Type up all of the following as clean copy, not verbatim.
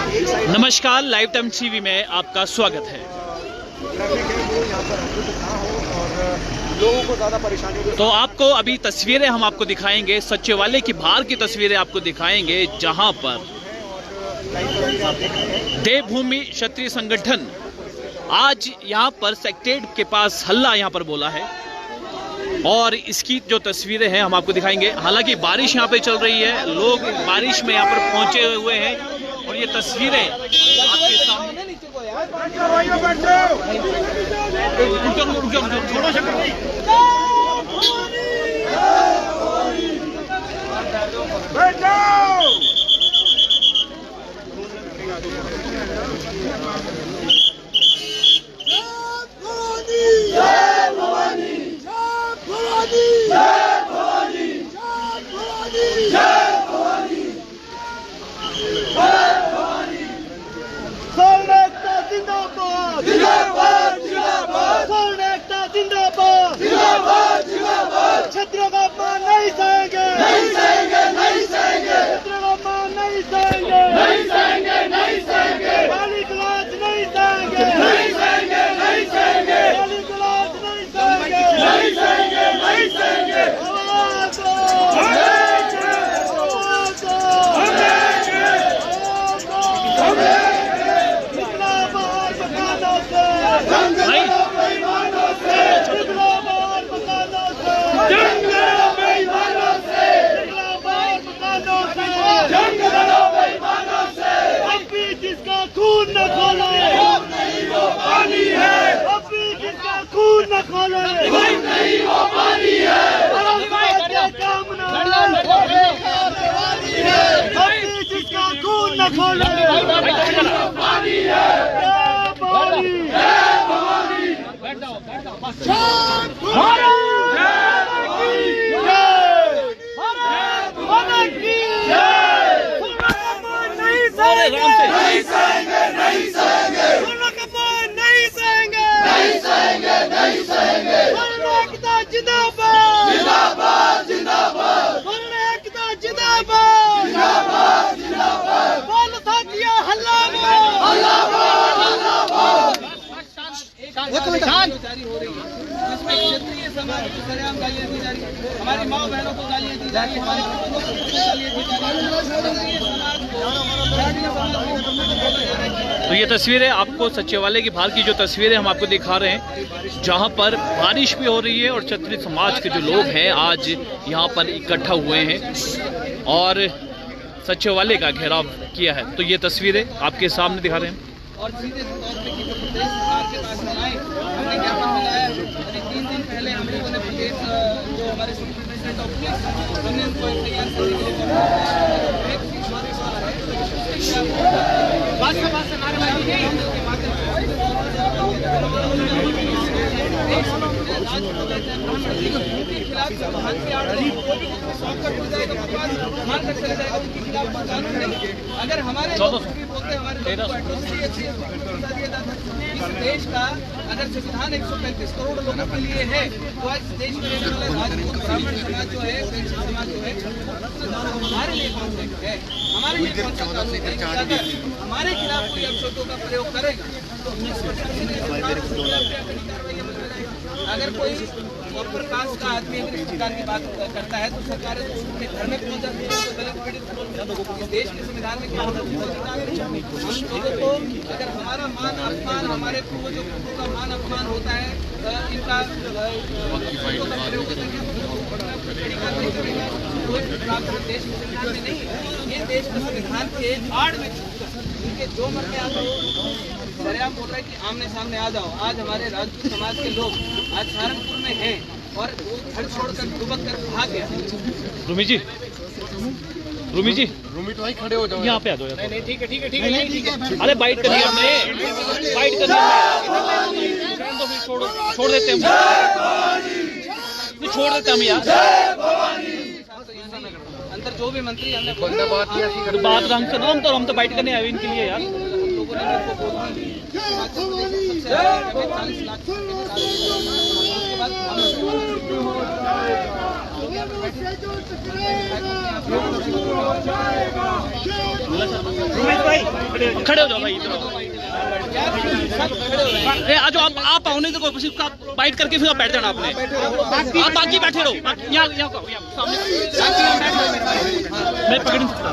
नमस्कार, live time TV में आपका स्वागत है। लोगों को ज्यादा परेशानी तो आपको अभी तस्वीरें हम आपको दिखाएंगे, सचिवालय की बाहर की तस्वीरें आपको दिखाएंगे, जहां पर देवभूमि क्षत्रिय संगठन आज यहां पर सेक्रेटेरिएट के पास हल्ला यहां पर बोला है और इसकी जो तस्वीरें हैं हम आपको दिखाएंगे। हालांकि बारिश यहां पे चल रही है, लोग बारिश में यहां पर पहुंचे हुए हैं और ये तस्वीरें आपके सामने। क्षत्रियों का अपमान नहीं सहेंगे, नहीं सहेंगे, नहीं सहेंगे। क्षत्रियों का अपमान नहीं सहेंगे, नहीं सहेंगे, नहीं सहेंगे। गाली गलौज नहीं सहेंगे, नहीं सहेंगे, नहीं सहेंगे। गाली गलौज नहीं सहेंगे, नहीं सहेंगे, नहीं सहेंगे। आवाज दो, आवाज दो, इस्लामाबाद मकानों से, बेईमानों से, इस्लामाबाद मकानों से, जंग लड़ो बेईमानों से, इस्लामाबाद मकानों से, जंग लड़ो बेईमानों से। अब भी जिसका खून न खोले, नहीं वो पानी है। अब भी जिसका खून न खोले, नहीं वो पानी है। कामना अब भी जिसका खून न खोले, पानी है। नहीं सहेंगे, नहीं सहेंगे। नहीं सहेंगे, नहीं सहेंगे, नहीं सहेंगे। एकता जिंदाबाद, जिंदाबाद, जिंदाबाद। एकता जिंदाबाद, जिंदाबाद, जिंदाबाद। बोल साथिया हल्लाबाद, हल्लाबाद, हल्लाबाद। जारी हो रही है, जिसमें क्षेत्रीय समाज को सरेआम गालियां दी जा रही है, हमारी माँ बहनों को गालियां दी जा रही है, हमारे बच्चों को गालियां दी जा रही है। क्षेत्रीय समाज को तो ये तस्वीरें आपको सचिवालय की बाहर की जो तस्वीरें हम आपको दिखा रहे हैं, जहां पर बारिश भी हो रही है और क्षत्रिय समाज के जो लोग हैं आज यहां पर इकट्ठा हुए हैं और सचिवालय का घेराव किया है। तो ये तस्वीरें आपके सामने दिखा रहे हैं और सीधे तौर पे कि जो प्रदेश सरकार के पास में आए, हमने ज्ञापन मिलाया। अभी 3 दिन पहले हम लोगों ने प्रदेश जो हमारे सुप्रीटेंडेंट ऑफ पुलिस, हमने उनको तैयार करने के लिए अगर हमारे बोलते हमारे इस देश का अगर संविधान 135 करोड़ लोगों के लिए है, तो आज देश में रहने वाला राजपूत ब्राह्मण समाज जो है, वैश्य समाज जो है, हमारे लिए कौन सा है, हमारे लिए कौन सा कानून है? अगर हमारे खिलाफ कोई अपशब्दों का प्रयोग करेगा तो अगर कोई अपर कास्ट का आदमी अगर इस प्रकार की बात करता है तो सरकार उसके घर में पहुंच जाती है, तो दलित पीड़ित इस देश के संविधान में क्या होता है? हम लोगों को अगर हमारा मान अपमान, हमारे पूर्वजों का मान अपमान होता है, इनका प्रयोग करेंगे, कोई देश के संविधान में नहीं, ये देश के संविधान के आड़ में इनके जो मन में आता हो सरेआम बोल रहे हैं कि आमने सामने आ जाओ। आज हमारे राजपूत समाज के लोग आज सहारनपुर में हैं और घर छोड़कर दुबक कर भाग गया। रूमी जी, रूमी जी, रूमी तो वहीं खड़े हो जाओ, यहाँ पे आ जाओ। नहीं ठीक है, ठीक है, ठीक है, नहीं ठीक है। अरे बाइट करनी है हमने, बाइट करनी है तो फिर छोड़ देते हैं, छोड़ देते हम यार। अंदर जो भी मंत्री हमने बात हम तो बाइट करने आए इनके लिए यार। लोगों ने मेरे को बोला 40 लाख खड़े हो जाओ भाई, इधर आओ। ए, आ जाओ, आप आओ, नहीं तो बाइट करके फिर आप बैठ जाना आपने। आप बाकी बैठे रहो, यहाँ सामने मैं पकड़ नहीं सकता।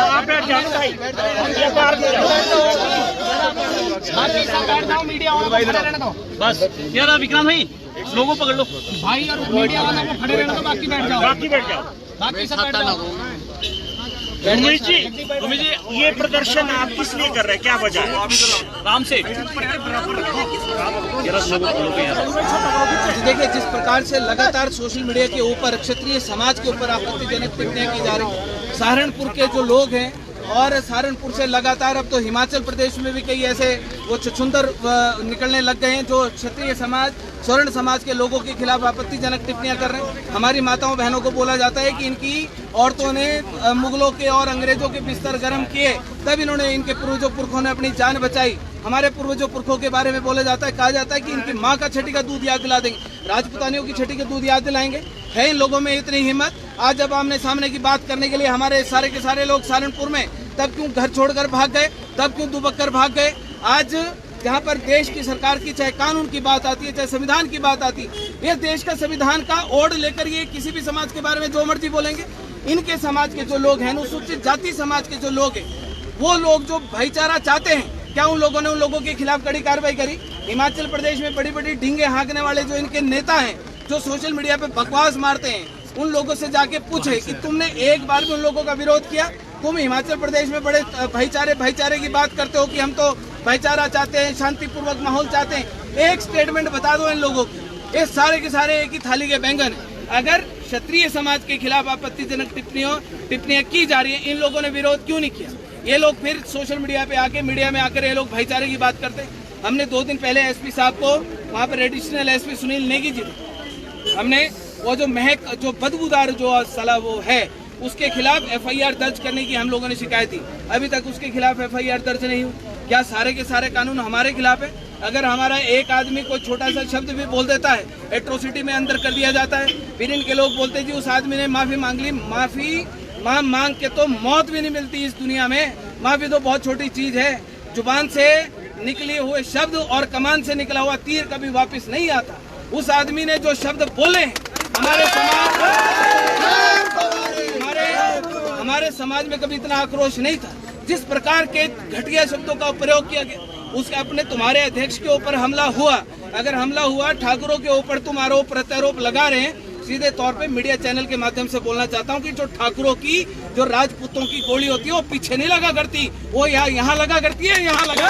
आप बैठ जाओ भाई, ये बाहर हो जाओ। बाकी सब बैठ जाओ, मीडिया वालों को खड़े रहने दो। बस यार विक्रांत भाई, लोगों पकड़ लो भाई, और मीडिया वालों को खड़े रहने दो, बाकी बैठ जाओ। बाकी बैठ जाओ, बाकी सब बैठ जाओ। उमेश जी, ये प्रदर्शन आप किस लिए कर रहे हैं, क्या वजह है? राम से देखिए, जिस प्रकार से लगातार सोशल मीडिया के ऊपर क्षत्रिय समाज के ऊपर आपत्तिजनक टिप्पणियां की जा रही, सहारनपुर के जो लोग हैं और सहारनपुर से लगातार अब तो हिमाचल प्रदेश में भी कई ऐसे वो छछूंदर निकलने लग गए हैं जो क्षत्रिय समाज, स्वर्ण समाज के लोगों के खिलाफ आपत्तिजनक टिप्पणियां कर रहे हैं। हमारी माताओं बहनों को बोला जाता है कि इनकी औरतों ने मुगलों के और अंग्रेजों के बिस्तर गर्म किए, तब इन्होंने, इनके पूर्वजों पुरखों ने अपनी जान बचाई। हमारे पूर्वजों पुरखों के बारे में बोला जाता है, कहा जाता है कि इनकी माँ का छठी का दूध याद दिला देंगे, राजपूतानियों की छठी का दूध याद दिलाएंगे। है इन लोगों में इतनी हिम्मत? आज जब आमने सामने की बात करने के लिए हमारे सारे के सारे लोग सहारनपुर में, तब क्यों घर छोड़कर भाग गए, तब क्यों दुबक कर भाग गए? आज जहाँ पर देश की सरकार की चाहे कानून की बात आती है, चाहे संविधान की बात आती है, ये देश का संविधान का ओढ़ लेकर ये किसी भी समाज के बारे में जो मर्जी बोलेंगे। इनके समाज के जो लोग हैं, अनुसूचित जाति समाज के जो लोग हैं, वो लोग जो भाईचारा चाहते हैं, क्या उन लोगों ने उन लोगों के खिलाफ कड़ी कार्रवाई करी? हिमाचल प्रदेश में बड़ी बड़ी ढींगे हाँकने वाले जो इनके नेता हैं, जो सोशल मीडिया पे बकवास मारते हैं, उन लोगों से जाके पूछे कि तुमने एक बार भी उन लोगों का विरोध किया? तुम हिमाचल प्रदेश में बड़े भाईचारे की बात करते हो कि हम तो भाईचारा चाहते हैं, शांतिपूर्वक माहौल चाहते हैं। एक स्टेटमेंट बता दो इन लोगों को, ये सारे के सारे एक ही थाली के बैंगन हैं। अगर क्षत्रिय समाज के खिलाफ आपत्तिजनक टिप्पणियां की जा रही है, इन लोगों ने विरोध क्यों नहीं किया? ये लोग फिर सोशल मीडिया पे आके, मीडिया में आकर ये लोग भाईचारे की बात करते। हमने 2 दिन पहले एसपी साहब को, वहाँ पर एडिशनल एसपी सुनील नेगी जी, हमने वो जो महक, जो बदबूदार जो साला वो है, उसके खिलाफ एफआईआर दर्ज करने की हम लोगों ने शिकायत थी। अभी तक उसके खिलाफ एफआईआर दर्ज नहीं हुई। क्या सारे के सारे कानून हमारे खिलाफ है? अगर हमारा एक आदमी कोई छोटा सा शब्द भी बोल देता है, एट्रोसिटी में अंदर कर दिया जाता है। फिर इनके लोग बोलते हैं जी उस आदमी ने माफी मांग ली। माफी मांग के तो मौत भी नहीं मिलती इस दुनिया में। माफी तो बहुत छोटी चीज है। जुबान से निकले हुए शब्द और कमान से निकला हुआ तीर कभी वापस नहीं आता। उस आदमी ने जो शब्द बोले हमारे समाज में कभी इतना आक्रोश नहीं था। जिस प्रकार के घटिया शब्दों का प्रयोग किया गया, उसके अपने तुम्हारे अध्यक्ष के ऊपर हमला हुआ। अगर हमला हुआ, ठाकुरों के ऊपर तुम आरोप प्रत्यारोप लगा रहे हैं, सीधे तौर पे मीडिया चैनल के माध्यम से बोलना चाहता हूं कि जो ठाकुरों की, जो राजपूतों की गोली होती है, वो पीछे नहीं लगा करती, वो यहाँ लगा करती है, यहाँ लगा,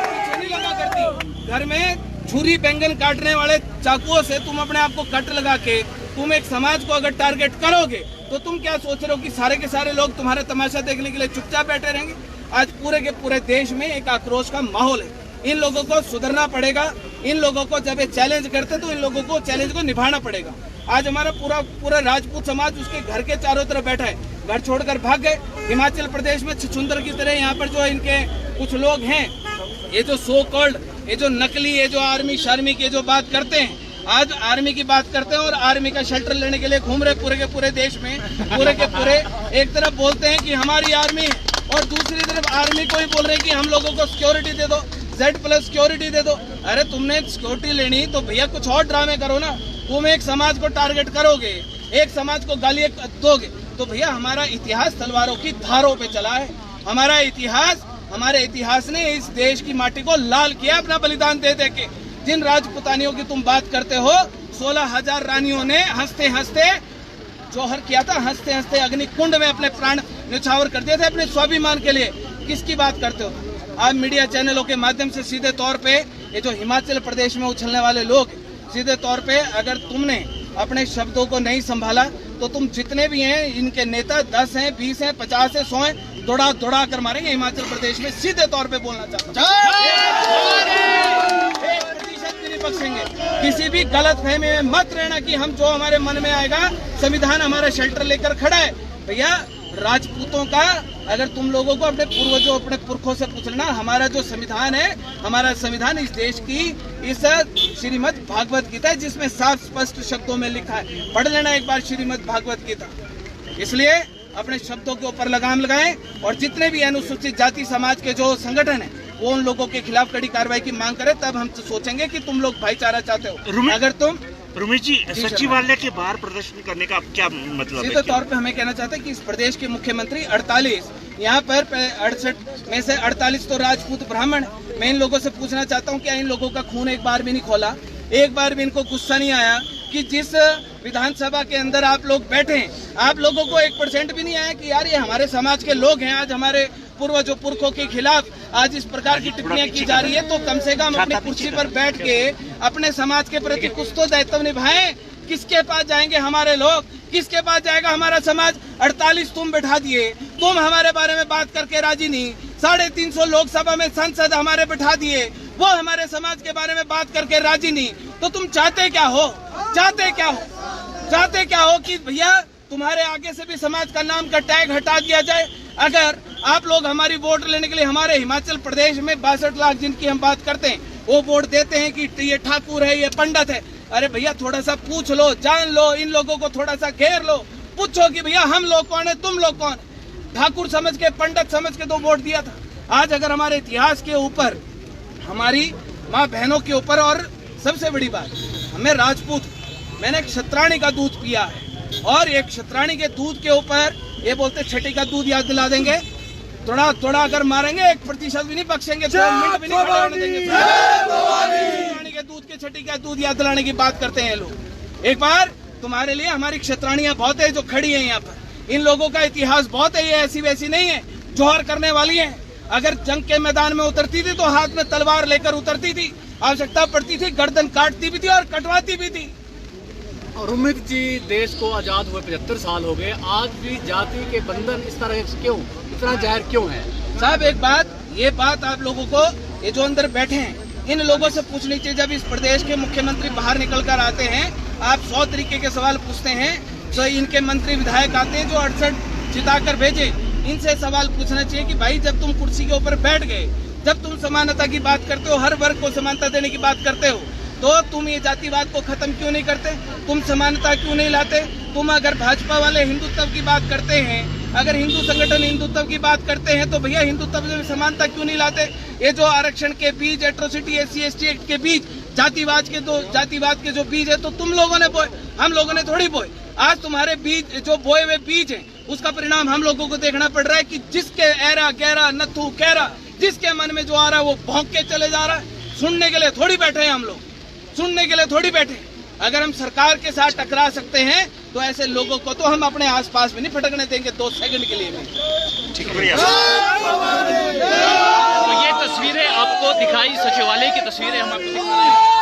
पीछे नहीं लगा करती। घर में छुरी बैंगन काटने वाले चाकुओं से तुम अपने आप को कट लगा के तुम एक समाज को अगर टारगेट करोगे, तो तुम क्या सोच रहे हो कि सारे के सारे लोग तुम्हारा तमाशा देखने के लिए चुपचाप बैठे रहेंगे? आज पूरे के पूरे देश में एक आक्रोश का माहौल है। इन लोगों को सुधरना पड़ेगा। इन लोगों को जब ये चैलेंज करते तो इन लोगों को चैलेंज को निभाना पड़ेगा। आज हमारा पूरा राजपूत समाज उसके घर के चारों तरफ बैठा है, घर छोड़कर भाग गए। हिमाचल प्रदेश में छछूंदर की तरह यहाँ पर जो इनके कुछ लोग हैं, ये जो सो कॉल्ड, ये जो नकली, ये जो आर्मी शार्मी की जो बात करते हैं, आज आर्मी की बात करते हैं और आर्मी का शेल्टर लेने के लिए घूम रहे पूरे के पूरे देश में। पूरे के पूरे एक तरफ बोलते हैं कि हमारी आर्मी है और दूसरी तरफ आर्मी को ही बोल रहे हैं कि हम लोगों को सिक्योरिटी दे दो, Z+ सिक्योरिटी दे दो। अरे तुमने सिक्योरिटी लेनी तो भैया कुछ और ड्रामे करो ना। तुम एक समाज को टारगेट करोगे, एक समाज को गाली दोगे, तो भैया हमारा इतिहास तलवारों की धारों पे चला है। हमारे इतिहास ने इस देश की माटी को लाल किया अपना बलिदान दे दे के। जिन राजपुतानियों की तुम बात करते हो, 16,000 रानियों ने हंसते हंसते जौहर किया था, हंसते हंसते अग्नि कुंड में अपने प्राण न्यौछावर कर दिए थे अपने स्वाभिमान के लिए। किसकी बात करते हो? आज मीडिया चैनलों के माध्यम से सीधे तौर पे ये जो हिमाचल प्रदेश में उछलने वाले लोग, सीधे तौर पे अगर तुमने अपने शब्दों को नहीं संभाला तो तुम जितने भी हैं, इनके नेता 10 हैं, 20 हैं, 50 हैं, 100 हैं, दौड़ा कर मारेंगे हिमाचल प्रदेश में। सीधे तौर पे बोलना चाहता हूं, 1% भी नहीं बख्शेंगे। किसी भी गलत फहमी में मत रहना कि हम जो हमारे मन में आएगा, संविधान हमारा शेल्टर लेकर खड़ा है। भैया राजपूतों का अगर तुम लोगों को अपने पूर्वजों अपने पुरखों से पूछना, हमारा जो संविधान है, हमारा संविधान इस देश की इस श्रीमद् भागवत गीता है, जिसमें साफ स्पष्ट शब्दों में लिखा है। पढ़ लेना एक बार श्रीमद् भागवत गीता। इसलिए अपने शब्दों के ऊपर लगाम लगाएं और जितने भी अनुसूचित जाति समाज के जो संगठन है वो उन लोगों के खिलाफ कड़ी कार्रवाई की मांग करें, तब हम तो सोचेंगे कि तुम लोग भाईचारा चाहते हो। अगर तुम रुमेश जी सचिवालय के बाहर प्रदर्शन करने का क्या मतलब है? सीधे तौर पे हमें कहना चाहते हैं कि इस प्रदेश के मुख्यमंत्री 48 यहाँ पर 68 में से 48 तो राजपूत ब्राह्मण। मैं इन लोगों से पूछना चाहता हूँ क्या इन लोगों का खून एक बार भी नहीं खोला? एक बार भी इनको गुस्सा नहीं आया कि जिस विधानसभा के अंदर आप लोग बैठे हैं, आप लोगों को 1% भी नहीं आया कि यार ये हमारे समाज के लोग हैं, आज हमारे पूर्वजों पुरखों के खिलाफ आज इस प्रकार की टिप्पणियां की जा रही है, तो कम से कम अपनी कुर्सी पर बैठ के अपने समाज के प्रति कुछ तो दायित्व निभाएं। किसके पास जाएंगे हमारे लोग, किसके पास जाएगा हमारा समाज? 48 तुम बैठा दिए, तुम हमारे बारे में बात करके राजी नहीं। 350 लोकसभा में सांसद हमारे बैठा दिए, वो हमारे समाज के बारे में बात करके राजी नहीं। तो तुम चाहते क्या हो? चाहते क्या हो? चाहते क्या हो कि भैया तुम्हारे आगे से भी समाज का नाम का टैग हटा दिया जाए? अगर आप लोग हमारी वोट लेने के लिए हमारे हिमाचल प्रदेश में 62 लाख जिनकी हम बात करते हैं वो वोट देते हैं कि ये ठाकुर है, ये पंडित है। अरे भैया थोड़ा सा पूछ लो, जान लो, इन लोगों को थोड़ा सा घेर लो, पूछो कि भैया हम लोग कौन है, तुम लोग कौन है? ठाकुर समझ के, पंडित समझ के तो वोट दिया था। आज अगर हमारे इतिहास के ऊपर, हमारी माँ बहनों के ऊपर, और सबसे बड़ी बात, हमें राजपूत, मैंने एक क्षत्राणी का दूध पिया है और एक क्षत्राणी के दूध के ऊपर ये बोलते छठी का दूध याद दिला देंगे, थोड़ा अगर मारेंगे 1% भी नहीं बख्शेंगे, 2 मिनट भी नहीं खड़े होने देंगे। क्षत्राणी के दूध के छठी का दूध याद दिलाने की बात करते हैं लोग। एक बार तुम्हारे लिए हमारी क्षत्राणियां बहुत है जो खड़ी है यहाँ पर, इन लोगों का इतिहास बहुत है, ये ऐसी वैसी नहीं है जोहर करने वाली है। अगर जंग के मैदान में उतरती थी तो हाथ में तलवार लेकर उतरती थी, आवश्यकता पड़ती थी गर्दन काटती भी थी और कटवाती भी थी। रुमित जी, देश को आजाद हुए 75 साल हो गए, आज भी जाति के बंधन इस तरह से क्यों, इतना जहर क्यों है? साहब एक बात, ये बात आप लोगों को, ये जो अंदर बैठे हैं इन लोगों से पूछनी चाहिए। जब इस प्रदेश के मुख्यमंत्री बाहर निकल कर आते हैं, आप 100 तरीके के सवाल पूछते हैं, तो इनके मंत्री विधायक आते हैं जो 68 जिताकर भेजे, इनसे सवाल पूछना चाहिए कि भाई जब तुम कुर्सी के ऊपर बैठ गए, जब तुम समानता की बात करते हो, हर वर्ग को समानता देने की बात करते हो, तो तुम ये जातिवाद को खत्म क्यों नहीं करते? तुम समानता क्यों नहीं लाते? तुम अगर भाजपा वाले हिंदुत्व की बात करते हैं, अगर हिंदू संगठन हिंदुत्व की बात करते हैं, तो भैया हिंदुत्व में समानता क्यों नहीं लाते? ये जो आरक्षण के बीज, एट्रोसिटी, SC/ST एक्ट के बीज, जातिवाद के जो बीज है तो तुम लोगों ने बोए, हम लोगों ने थोड़ी बोए। आज तुम्हारे बीज जो बोए हुए बीज हैं उसका परिणाम हम लोगों को देखना पड़ रहा है कि जिसके ऐरा गहरा नथु कहरा, जिसके मन में जो आ रहा है वो भौंक के चले जा रहा है। सुनने के लिए थोड़ी बैठे हैं हम लोग, सुनने के लिए थोड़ी बैठे। अगर हम सरकार के साथ टकरा सकते हैं तो ऐसे लोगों को तो हम अपने आसपास में नहीं फटकने देंगे 2 सेकंड के लिए भी। ठीक है, तो ये तस्वीरें आपको दिखाई, सचिवालय की तस्वीरें हम आपको दिखा रहे हैं।